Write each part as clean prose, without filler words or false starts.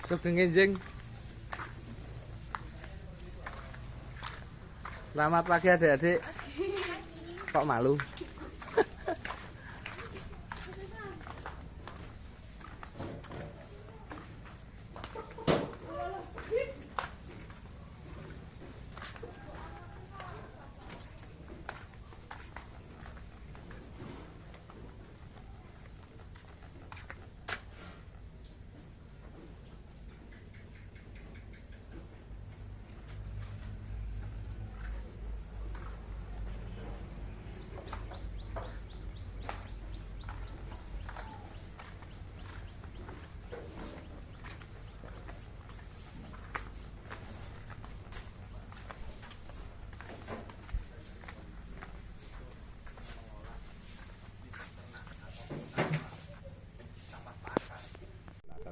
Sugeng Enjing. Selamat pagi adik-adik. Kok malu?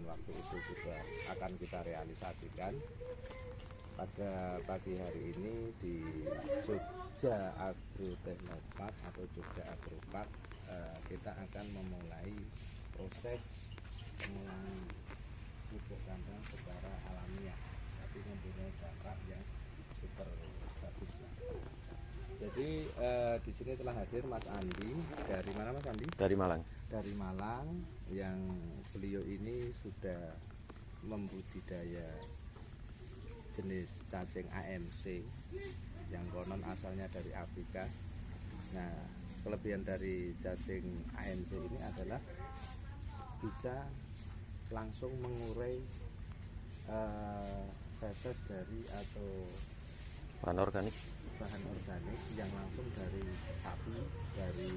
Waktu itu juga akan kita realisasikan pada pagi hari ini di Jogja Agrotechnopark atau Jogja Agropark. Kita akan memulai proses pengolahan pupuk kandang secara alamiah, tapi mempunyai dampak yang super bagus. Jadi di sini telah hadir Mas Andi. Dari mana Mas Andi? Dari Malang. Dari Malang, yang beliau ini sudah membudidaya jenis cacing AMC yang konon asalnya dari Afrika. Nah, kelebihan dari cacing AMC ini adalah bisa langsung mengurai feses dari atau bahan organik yang langsung dari sapi, dari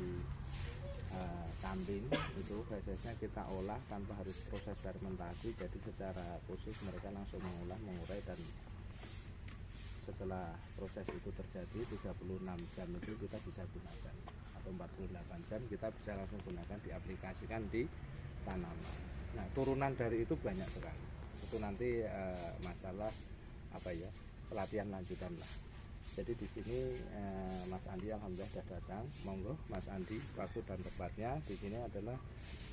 kambing. Itu fesesnya kita olah tanpa harus proses fermentasi, jadi secara khusus mereka langsung mengolah, mengurai, dan setelah proses itu terjadi 36 jam itu kita bisa gunakan, atau 48 jam kita bisa langsung gunakan, diaplikasikan di tanaman. Nah, turunan dari itu banyak sekali. Itu nanti masalah pelatihan lanjutan lah. Jadi di sini Mas Andi alhamdulillah sudah datang. Monggo Mas Andi, waktu dan tempatnya di sini adalah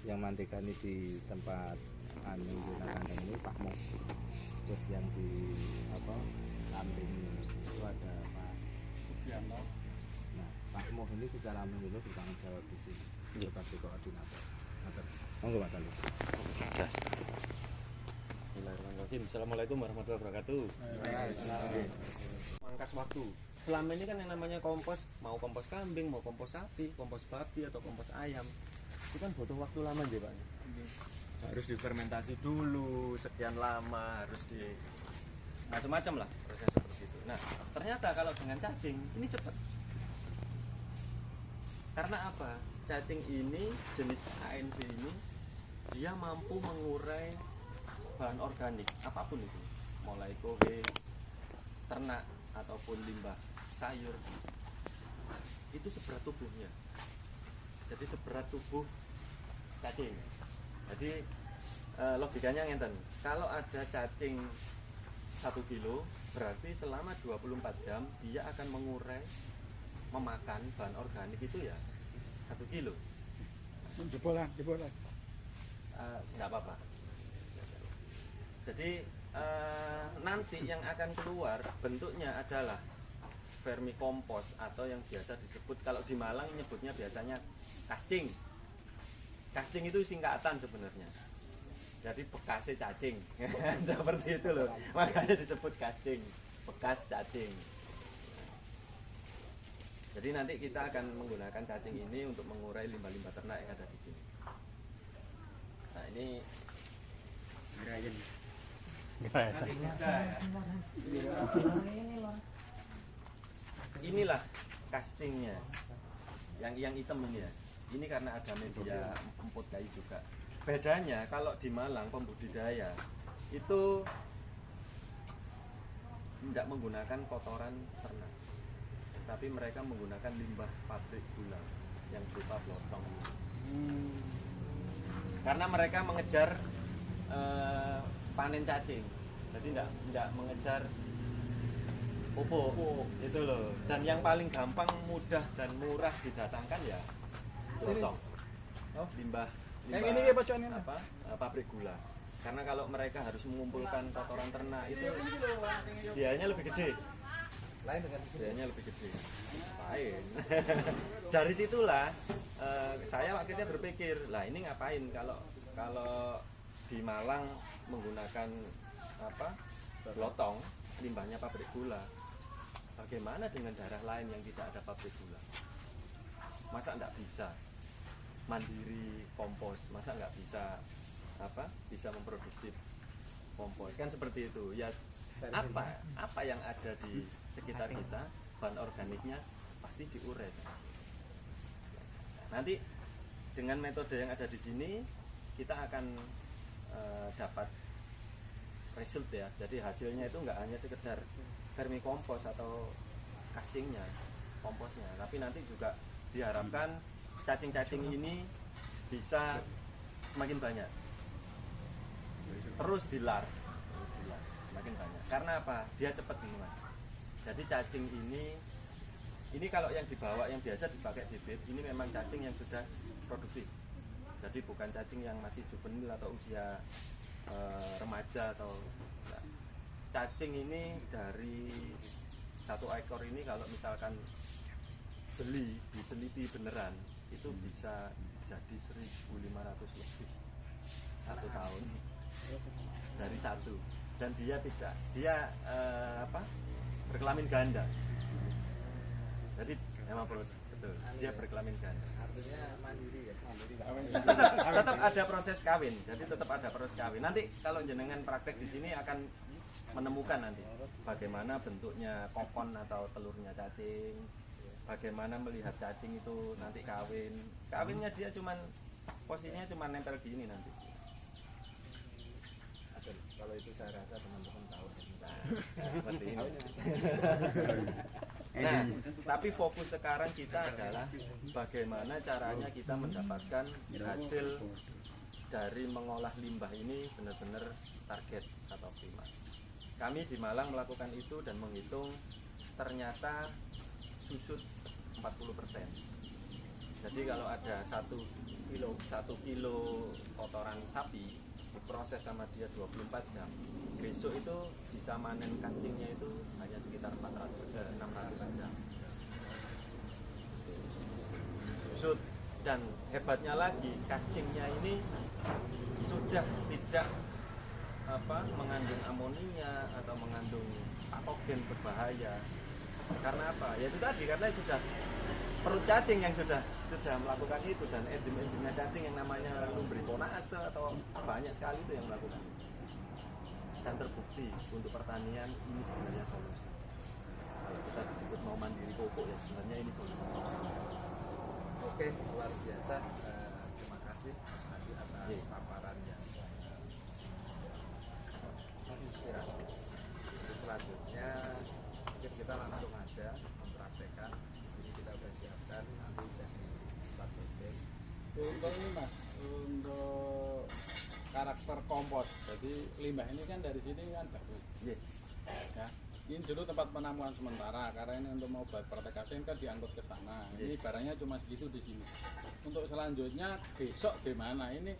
yang mantikani di tempat Yunatan ini Pak Mo. Terus yang di samping itu ada Pak Sugianto. Nah, Pak Mo ini secara menyeluruh bertanggung jawab di sini sebagai koordinator. Monggo Mas Andi. Gas. Bismillahirrahmanirrahim. Assalamualaikum warahmatullahi wabarakatuh. Mangkas waktu. Selama ini kan yang namanya kompos, mau kompos kambing, mau kompos sapi, kompos babi atau kompos ayam, itu kan butuh waktu lama ya Pak. Harus difermentasi dulu sekian lama, harus di macam-macam lah proses seperti itu. Nah, ternyata kalau dengan cacing ini cepat. Karena apa? Cacing ini jenis ANC ini dia mampu mengurai bahan organik apapun itu, mulai kowe, ternak ataupun limbah sayur, itu seberat tubuhnya. Jadi seberat tubuh cacing. Jadi logikanya ngeten, kalau ada cacing 1 kilo berarti selama 24 jam dia akan mengurai, memakan bahan organik itu ya 1 kilo. Jebolan. Nggak apa-apa. Jadi nanti yang akan keluar bentuknya adalah vermikompos atau yang biasa disebut, kalau di Malang nyebutnya biasanya casting. Casting itu singkatan sebenarnya. Jadi bekasnya cacing. Seperti itu loh. Makanya disebut casting, bekas cacing. Jadi nanti kita akan menggunakan cacing ini untuk mengurai limbah-limbah ternak yang ada di sini. Nah, ini inilah castingnya, yang hitam ini ya. Ini karena ada media emput kayu juga. Bedanya kalau di Malang pembudidaya itu tidak menggunakan kotoran ternak, tapi mereka menggunakan limbah pabrik gula yang berupa blotong. Karena mereka mengejar panen cacing, jadi tidak mengejar pupuk itu loh. Dan yang paling gampang, mudah dan murah didatangkan ya blotong, limbah Yang ini kayak pabrik gula. Karena kalau mereka harus mengumpulkan kotoran ternak itu biayanya lebih gede. Lain dengan di sini. Biayanya lebih gede. Ngapain? Dari situlah saya akhirnya berpikir, lah ini ngapain kalau di Malang menggunakan lotong limbahnya pabrik gula. Bagaimana dengan daerah lain yang tidak ada pabrik gula? Masa enggak bisa mandiri kompos? Masa enggak bisa bisa memproduksi kompos? Kan seperti itu. Ya apa yang ada di sekitar kita, bahan organiknya pasti diurai. Nanti dengan metode yang ada di sini kita akan dapat result ya. Jadi hasilnya itu nggak hanya sekedar vermikompos atau castingnya, komposnya, tapi nanti juga diharapkan cacing-cacing ini bisa semakin banyak, terus dilar semakin banyak. Karena apa? Dia cepat nih mas. Jadi cacing ini kalau yang dibawa yang biasa dipakai bibit, ini memang cacing yang sudah produktif. Jadi bukan cacing yang masih juvenil atau usia remaja atau enggak. Cacing ini dari satu ekor ini kalau misalkan diteliti beneran itu bisa jadi 1.500 lebih satu tahun dari satu, dan dia berkelamin ganda. Jadi memang betul dia berkelamin ganda. Artinya mandiri ya, Tetap ada proses kawin, jadi tetap ada proses kawin. Nanti kalau jenengan praktek di sini akan menemukan nanti bagaimana bentuknya kokon atau telurnya cacing, bagaimana melihat cacing itu nanti kawin. Kawinnya dia posisinya cuman nempel gini nanti. Kalau itu saya rasa teman-teman tahu. Seperti ini. Nah, tapi fokus sekarang kita adalah bagaimana caranya kita mendapatkan hasil dari mengolah limbah ini benar-benar target atau optimal. Kami di Malang melakukan itu dan menghitung ternyata susut 40%. Jadi kalau ada 1 kilo kotoran sapi diproses sama dia 24 jam, besok itu bisa manen castingnya itu hanya sekitar 600 jam. Susut, dan hebatnya lagi castingnya ini sudah tidak mengandung amonia atau mengandung patogen berbahaya. Karena apa? Ya itu tadi, karena sudah perut cacing yang sudah melakukan itu, dan enzim-enzimnya cacing yang namanya lumbriponase atau banyak sekali itu yang melakukan. Dan terbukti untuk pertanian ini sebenarnya solusi. Kalau kita disebut mau mandiri pupuk ya sebenarnya ini solusi. Oke, luar biasa. Terima kasih Mas Hadi atas paparan yang menginspirasi. Jadi selanjutnya mungkin kita langsung aja mempraktekkan. Jadi kita sudah siapkan nanti jadi 4 bebek. Untuk ini mas, untuk karakter kompos. Jadi limbah ini kan dari sini kan bagus. Yes. Ya. Ini dulu tempat penamuan sementara, karena ini untuk mau buat praktek casting kan diangkut ke sana. Ini barangnya cuma segitu di sini. Untuk selanjutnya besok gimana? Ini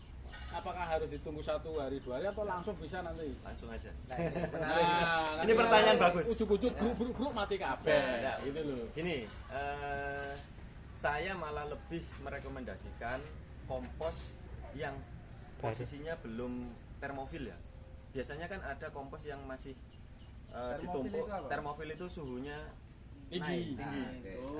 apakah harus ditunggu 1 hari 2 hari atau langsung bisa nanti? Langsung aja. Nah, ini pertanyaan bagus. Ujuk-ujuk grup mati kabeh. Nah, gitu loh. Gini, saya malah lebih merekomendasikan kompos yang posisinya belum termofil ya. Biasanya kan ada kompos yang masih ditumpuk. Termofil itu suhunya naik, tinggi,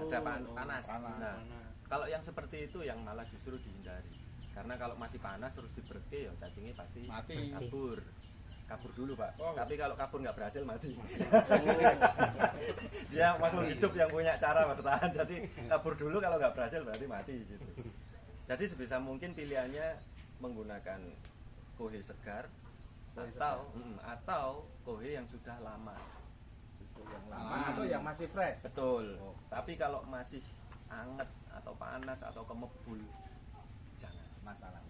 ada panas. Nah, kalau yang seperti itu yang malah justru dihindari. Karena kalau masih panas terus diberke ya cacingnya pasti mati. Kabur dulu pak. Oh. Tapi kalau kabur nggak berhasil mati. Dia makhluk hidup yang punya cara bertahan. Jadi kabur dulu, kalau nggak berhasil berarti mati gitu. Jadi sebisa mungkin pilihannya menggunakan kohe segar atau kohe yang sudah lama. Yang lama atau yang masih fresh. Betul. Tapi kalau masih anget atau panas atau kemebul, jangan. Masalah.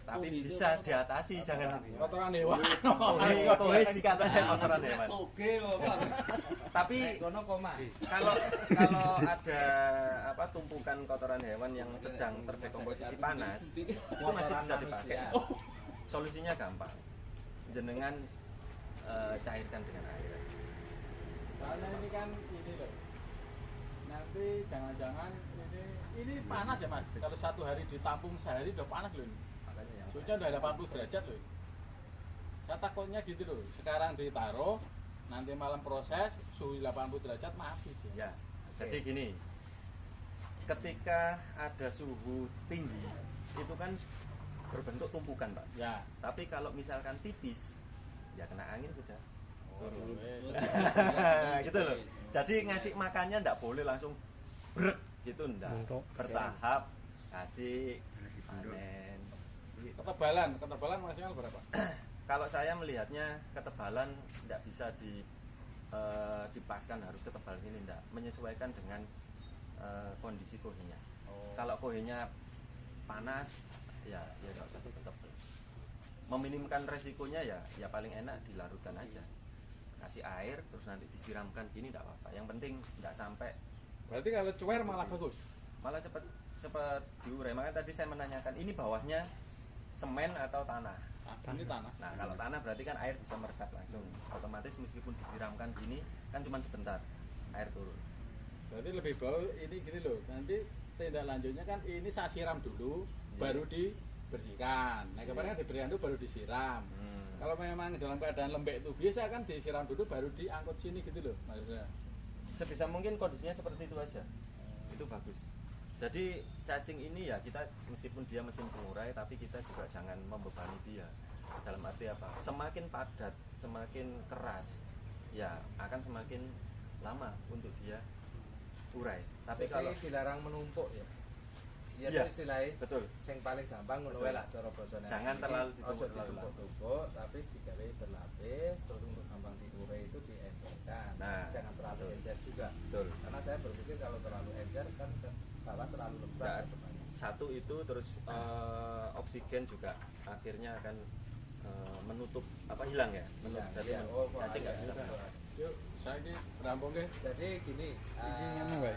Tapi bisa diatasi, jangan Kotoran hewan. kohe sih katanya kotoran hewan. Oke, Bapak. Tapi kalau ada tumpukan kotoran hewan yang sedang terdekomposisi panas, itu masih bisa dipakai. Solusinya gampang. Jenengan cairkan dengan air. Soalnya ini kan ini loh. Nanti jangan-jangan ini panas ya Mas. Kalau 1 hari ditampung sehari udah panas loh ini. Makanya yang Suhunya udah 80 derajat loh. Saya takutnya gitu loh. Sekarang ditaruh, nanti malam proses suhu 80 derajat mati. ya. Jadi gini. Ketika ada suhu tinggi, itu kan berbentuk tumpukan, Pak. Ya. Tapi kalau misalkan tipis, ya kena angin sudah. Gitu loh. Jadi ngasih makannya enggak boleh langsung brek gitu enggak. Bertahap kasih panen. Ketebalan maksimal berapa? Kalau saya melihatnya ketebalan enggak bisa dipaskan harus ketebal ini enggak, menyesuaikan dengan kondisi kohenya. Kalau kohenya panas ya enggak usah tebal. Meminimkan resikonya ya paling enak dilarutkan aja. Kasih air terus nanti disiramkan gini enggak apa-apa. Yang penting enggak sampai. Berarti kalau cuer malah bagus. Malah cepat diurai. Makanya tadi saya menanyakan ini bawahnya semen atau tanah. Ini tanah. Nah, kalau tanah berarti kan air bisa meresap langsung. Otomatis meskipun disiramkan gini kan cuma sebentar air turun. Berarti lebih baik ini gini loh. Nanti tindak lanjutnya kan ini saya siram dulu, baru dibersihkan. Nah kemarin kan diberikan dulu baru disiram. Kalau memang dalam keadaan lembek itu biasa kan disiram dulu baru diangkut sini gitu loh maksudnya. Sebisa mungkin kondisinya seperti itu aja. Itu bagus. Jadi cacing ini ya kita meskipun dia mesin pengurai tapi kita juga jangan membebani dia. Dalam arti apa? Semakin padat, semakin keras, ya akan semakin lama untuk dia urai. Tapi jadi kalau dilarang menumpuk ya. Ya Iya, itu istilahnya betul. sing paling gampang ngono wae lah cara basane. Jangan terlalu ojo ditumpuk-tumpuk. ditumpuk-tumpuk tapi digawe berlapis terus untuk gampang diurai itu diencerkan. Nah, Jangan terlalu betul. encer juga. Betul. Karena saya berpikir kalau terlalu encer kan ke bawah terlalu lembab Nggak, ke depannya. satu itu terus oksigen juga akhirnya akan menutup hilang ya. Iya, Jadi iya. Oh, cacing nggak iya, bisa iya. masuk. Yuk, saya ini rampung deh. Jadi gini, Ini nganu, Bay.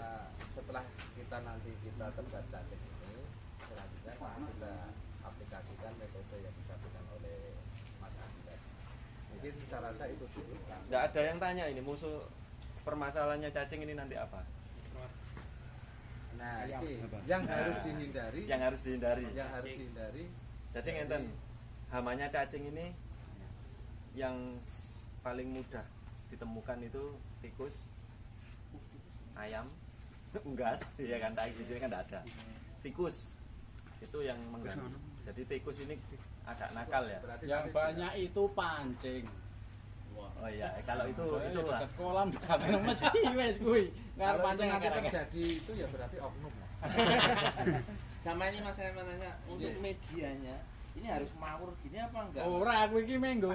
setelah kita nanti tebat cacing ini, selanjutnya kita aplikasikan metode yang disampaikan oleh Mas Andi tadi. Mungkin saya rasa itu dulu. langsung. Nggak ada yang tanya ini musuh permasalahannya cacing ini nanti apa? Nah, ini yang harus dihindari. Yang harus dihindari. Yang harus dihindari. Jadi ngenten, hamanya cacing ini yang paling mudah ditemukan itu tikus, ayam, unggas, ya kan di sini kan tidak ada. Tikus itu yang mengganggu. Jadi tikus ini agak nakal ya. Berarti Yang nanti banyak itu pancing. Oh iya, kalau itu lah. lah. Kolam kabeh mesti wis kuwi. Ngarep kalau itu pancing nanti akeh-akeh. terjadi itu ya berarti oknum lah. Sama ini mas saya menanya untuk medianya ini harus mawur gini apa enggak? Ora aku iki menggo.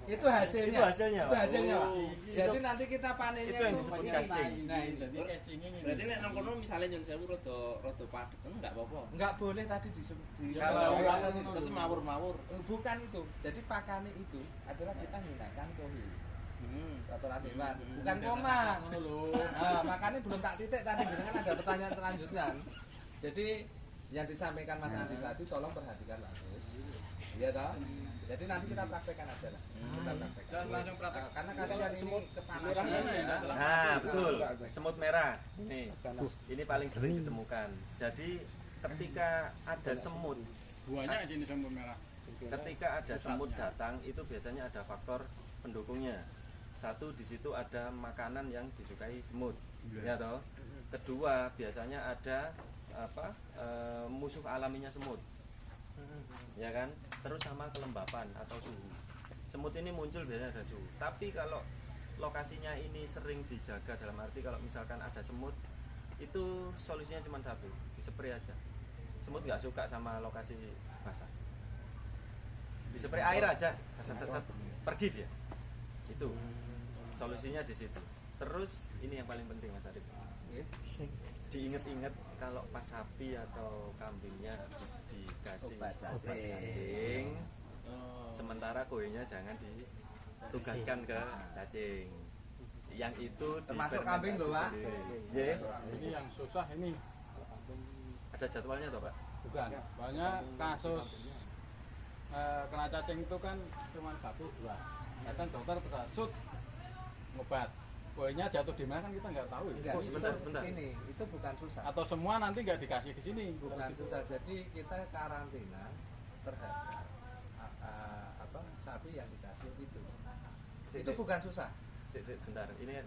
Itu hasilnya. Itu hasilnya, Itu Pak. hasilnya, Pak. Oh, Jadi nanti kita panennya itu yang itu disebut banyak casting. Nah, jadi cacingnya ini. Berarti nek nang kono misalnya nyun sewu rada padet enggak apa-apa. Enggak boleh tadi disebut. Kalau- Tetep mawur-mawur. Bukan itu. Jadi pakane itu adalah kita menggunakan kohi. Kotoran hewan, bukan koma. Ngono lho. Nah, makanya belum tak titik tadi kan ada pertanyaan selanjutnya. Jadi yang disampaikan Mas Andi tadi tolong perhatikan bagus. Iya toh? Jadi nanti kita praktekkan aja lah. Kita praktekkan. Dan langsung praktek. Karena kasihan ini kepanasan Semut ya. Nah, betul. Semut merah. Ini paling sering ditemukan. Jadi ketika ada semut, Banyak jenis semut merah. ketika ada semut datang itu biasanya ada faktor pendukungnya. Satu, di situ ada makanan yang disukai semut, ya toh. Kedua, biasanya ada musuh alaminya semut, ya kan. Terus sama kelembapan atau suhu. Semut ini muncul biasanya ada suhu. Tapi kalau lokasinya ini sering dijaga, dalam arti kalau misalkan ada semut, itu solusinya cuma satu, dispray aja. Semut nggak suka sama lokasi basah. Dispray air aja, set, pergi dia. Itu solusinya di situ. Terus ini yang paling penting Mas Arif. Diingat-ingat kalau pas sapi atau kambingnya habis dikasih Obat obat cacing. cacing, sementara koinnya jangan ditugaskan ke cacing. Yang itu Termasuk kambing loh, Pak. Ya, Ini yang susah ini. ada jadwalnya toh Pak. Bukan. Banyak kasus kena cacing itu kan cuma 1, 2. Datang dokter shoot ngobat. Poinnya jatuh di mana kan kita nggak tahu ya. Enggak, Oh, sebentar. Ini itu bukan susah. Atau semua nanti nggak dikasih ke sini. Bukan susah. Jadi kita karantina terhadap sapi yang dikasih itu. Itu bukan susah. Sebentar. Ini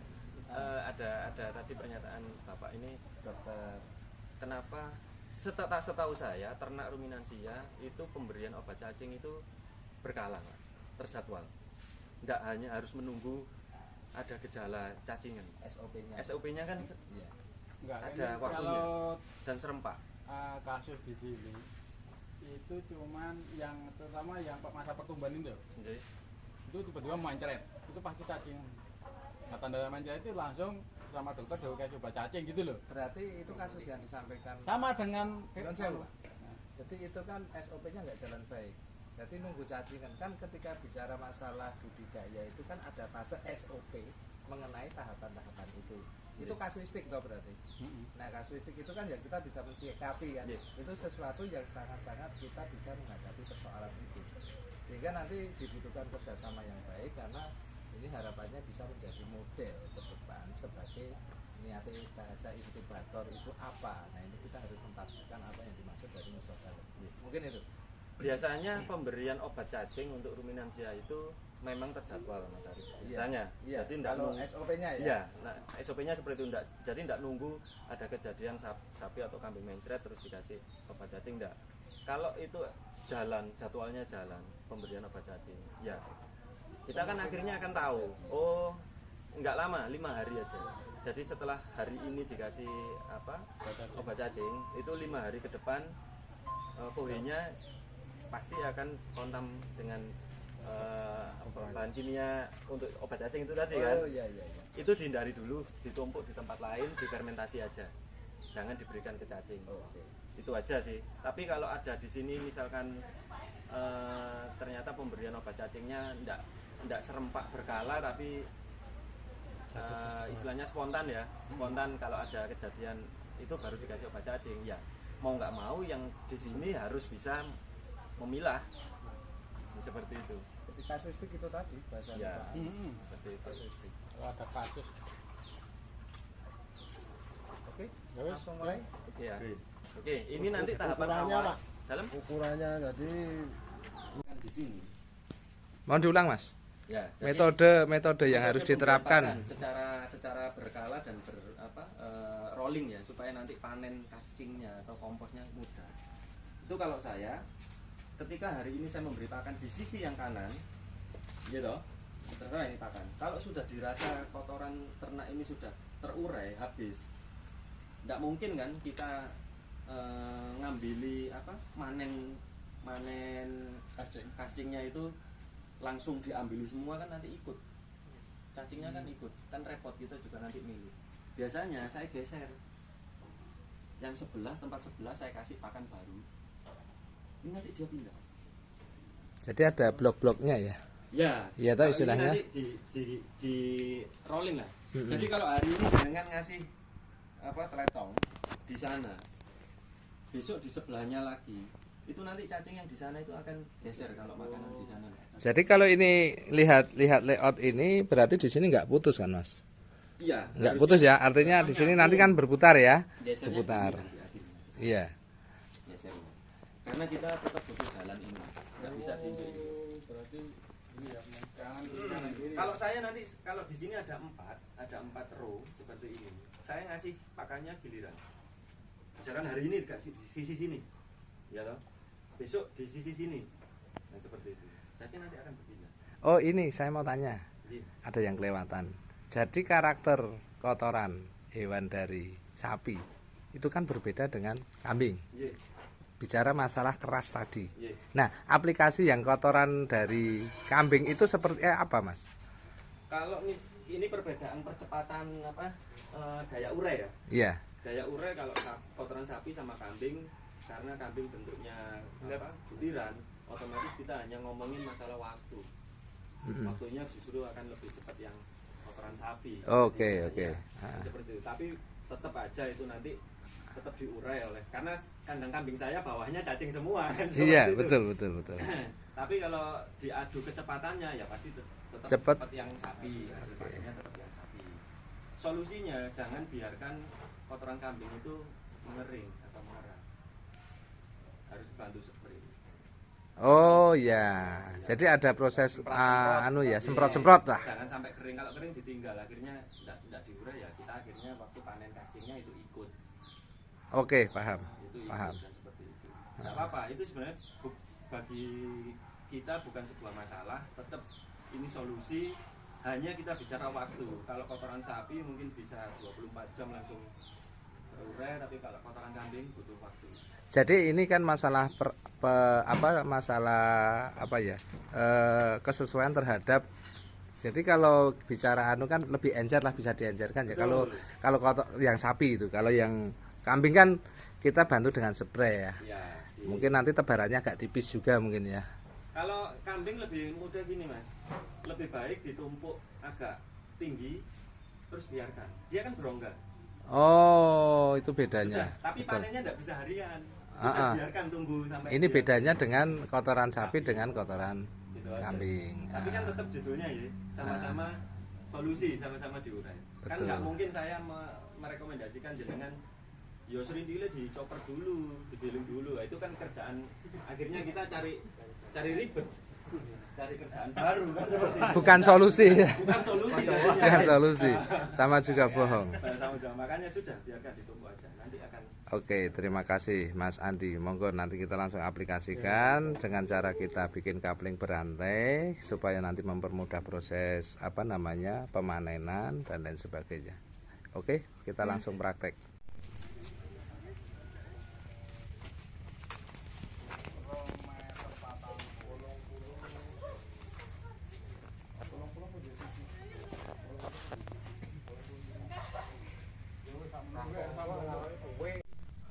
ada tadi pernyataan Bapak ini Dokter, kenapa setahu saya ternak ruminansia itu pemberian obat cacing itu berkala, Pak, terjadwal. Tidak hanya harus menunggu ada gejala cacingan. SOP-nya. SOP-nya kan Iya. Nggak, ada ini waktunya kalau dan serempak. kasus di sini itu cuman yang terutama yang masa pertumbuhan itu Jadi, itu tiba-tiba mencret itu pasti cacing. Nah, tanda mencret itu langsung sama dokter dia kayak coba cacing gitu loh. Berarti itu kasus yang disampaikan. Sama dengan Bukan saya, Pak. Jadi itu kan SOP-nya nggak jalan baik. Jadi nunggu cacingan kan ketika bicara masalah budidaya itu kan ada fase SOP mengenai tahapan-tahapan itu. Itu kasuistik toh berarti. Nah kasuistik itu kan yang kita bisa mensikapi kan. Itu sesuatu yang sangat-sangat kita bisa menghadapi persoalan itu. Sehingga nanti dibutuhkan kerjasama yang baik karena ini harapannya bisa menjadi model ke depan sebagai niatnya bahasa inkubator itu apa. Nah ini kita harus mentafsirkan apa yang dimaksud dari musola. Mungkin itu. biasanya pemberian obat cacing untuk ruminansia itu memang terjadwal, Mas Arif. Biasanya. Iya. Jadi enggak Kalau SOP-nya ya. Iya, nah SOP-nya seperti itu enggak. Jadi enggak nunggu ada kejadian sapi atau kambing mencret terus dikasih obat cacing, enggak. Kalau itu jalan, jadwalnya jalan pemberian obat cacing. Ya. Kita kan akhirnya akan tahu, oh enggak lama, 5 hari aja. Jadi setelah hari ini dikasih obat cacing, itu 5 hari ke depan pohonnya pasti akan kontam dengan bahan kimia untuk obat cacing itu tadi kan. Oh iya. Itu dihindari dulu, ditumpuk di tempat lain, difermentasi aja. Jangan diberikan ke cacing. Oke. Itu aja sih. Tapi kalau ada di sini misalkan ternyata pemberian obat cacingnya enggak serempak berkala tapi istilahnya spontan ya. Spontan kalau ada kejadian itu baru dikasih obat cacing. Ya, mau nggak mau yang di sini harus bisa memilah. Seperti itu. Jadi kasuistik itu tadi bahasa Ya. Pak. Seperti itu. Kasuistik. Kalau ada kasus Oke, ya wes, langsung mulai. Ya. Oke, ini nanti tahapan Ukurannya, awal. Pak. Dalam Ukurannya jadi bukan di sini. Mohon diulang Mas. Ya, jadi Metode yang harus diterapkan. secara berkala dan rolling ya supaya nanti panen casingnya atau komposnya mudah. Itu kalau saya ketika hari ini saya memberi pakan di sisi yang kanan, gitu, terserah ini pakan. Kalau sudah dirasa kotoran ternak ini sudah terurai habis, tidak mungkin kan kita ngambili manen casingnya itu langsung diambil semua kan nanti ikut cacingnya kan ikut kan repot kita juga nanti milih. Biasanya saya geser yang tempat sebelah saya kasih pakan baru, ini nanti dia pindah. Jadi ada blok-bloknya ya. Ya, Iya tahu kalau ini istilahnya. nanti di rolling lah. Jadi kalau hari ini dengan ngasih teletong di sana, besok di sebelahnya lagi, itu nanti cacing yang di sana itu akan geser kalau makanan di sana. Jadi kalau ini lihat layout ini berarti di sini nggak putus kan Mas? Iya. Nggak putus ya. Artinya di sini nanti kan berputar ya. Gesernya Berputar. gini nanti akhirnya. Iya. Gesernya. Karena kita tetap butuh jalan ini, nggak bisa diinjek. berarti ini ya kanan kiri. Kalau saya nanti kalau di sini ada 4 row seperti ini. Saya ngasih pakannya giliran. Misalkan hari ini dikasih di sisi sini, ya toh. Besok di sisi sini. Nah seperti itu. Cacing nanti akan berpindah. Oh ini saya mau tanya. Iya. Ada yang kelewatan. Jadi karakter kotoran hewan dari sapi itu kan berbeda dengan kambing. Iya. Bicara masalah keras tadi. Iya. Nah, aplikasi yang kotoran dari kambing itu seperti apa, Mas? Kalau ini perbedaan percepatan daya urai ya. Iya. Daya urai kalau kotoran sapi sama kambing, karena kambing bentuknya butiran, otomatis kita hanya ngomongin masalah waktu. Waktunya justru akan lebih cepat yang kotoran sapi. Oke. Seperti itu. Tapi tetap aja itu nanti tetap diurai oleh, karena kandang kambing saya bawahnya cacing semua kan. Iya, seperti itu. betul. Tapi kalau diadu kecepatannya ya pasti tetap Cepet. cepat yang sapi, hasil panennya tetap yang sapi. Solusinya jangan biarkan kotoran kambing itu mengering atau mengeras. Harus dibantu spray. Oh ya, jadi ada proses semprot-semprot lah. Jangan sampai kering. Kalau kering ditinggal, akhirnya tidak diurai ya. Kita akhirnya waktu panen cacingnya itu ikut. Oke, paham. Itu ikut Paham. dan seperti itu. Tidak apa-apa. Itu sebenarnya bagi kita bukan sebuah masalah. Tetap ini solusi. Hanya kita bicara waktu. Kalau kotoran sapi mungkin bisa 24 jam langsung terurai, tapi kalau kotoran kambing butuh waktu. Jadi ini kan masalah kesesuaian terhadap. Jadi kalau bicara kan lebih encer lah, bisa diencerkan ya. Betul. Kalau yang sapi itu, kalau yang kambing kan kita bantu dengan spray ya. Ya, Mungkin nanti tebarannya agak tipis juga mungkin ya. Kalau kambing lebih mudah gini mas, lebih baik ditumpuk agak tinggi, terus biarkan. Dia kan berongga. Oh, itu bedanya. Sudah, tapi Betul. panennya tidak bisa harian. Kita biarkan tunggu sampai. Ini dia- bedanya dengan kotoran sapi dengan kotoran Gitu aja. kambing. Tapi kan tetap judulnya ya, sama-sama solusi, sama-sama diurai. Kan Betul. nggak mungkin saya merekomendasikan jenengan yo serindile dicoper dulu, digiling dulu. Nah, itu kan kerjaan. Akhirnya kita cari ribet, cari kerjaan baru kan seperti itu. Bukan solusi. Bukan solusi. jadinya. Bukan solusi. Sama juga bohong. Sama juga, makanya sudah biarkan ditunggu aja. Nanti akan. Oke, terima kasih Mas Andi. Monggo nanti kita langsung aplikasikan dengan cara kita bikin kapling berantai supaya nanti mempermudah proses pemanenan dan lain sebagainya. Oke, kita langsung praktek.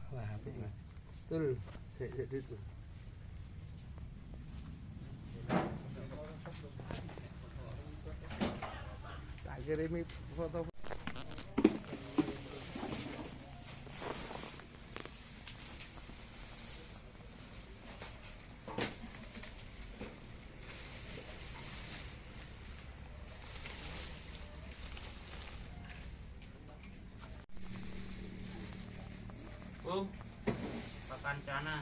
Wah, betul. Itu. Tak kirimi foto. Pakancana.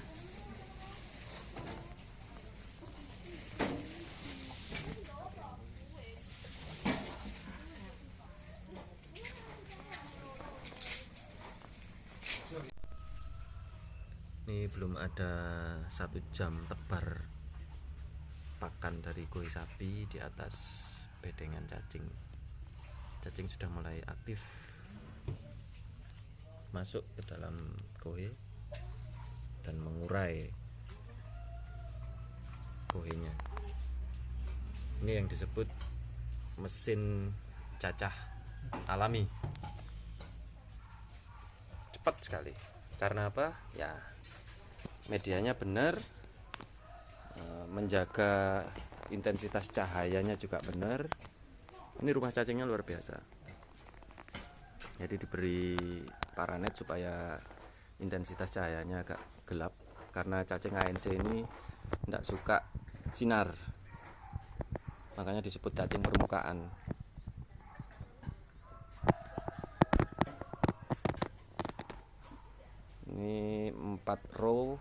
Ini belum ada 1 jam tebar pakan dari koi sapi di atas bedengan cacing. Cacing sudah mulai aktif masuk ke dalam koi dan mengurai koinya. Ini yang disebut mesin cacah alami. Cepat sekali. Karena apa? Ya, medianya benar, menjaga intensitas cahayanya juga benar. Ini rumah cacingnya luar biasa. Jadi diberi paranet supaya intensitas cahayanya agak gelap, karena cacing ANC ini tidak suka sinar, makanya disebut cacing permukaan. Ini 4 row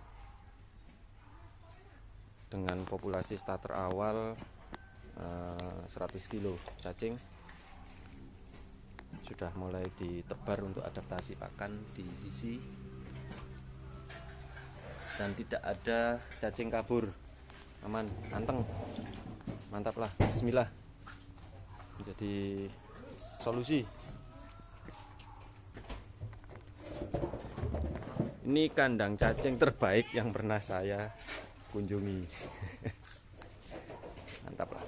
dengan populasi starter awal 100 kilo cacing. Sudah mulai ditebar untuk adaptasi pakan di sisi, dan tidak ada cacing kabur. Aman, anteng, mantap lah, bismillah. Jadi solusi. Ini kandang cacing terbaik yang pernah saya kunjungi. Mantap lah.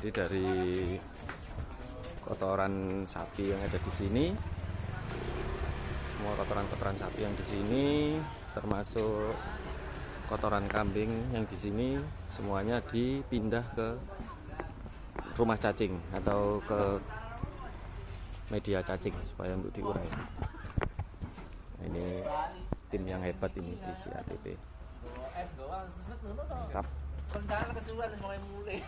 Jadi dari kotoran sapi yang ada di sini, semua kotoran-kotoran sapi yang di sini, termasuk kotoran kambing yang di sini, semuanya dipindah ke rumah cacing atau ke media cacing supaya untuk diurai. Ini tim yang hebat ini di CATP. Mantap. Rencana kesuwen mulai mulai.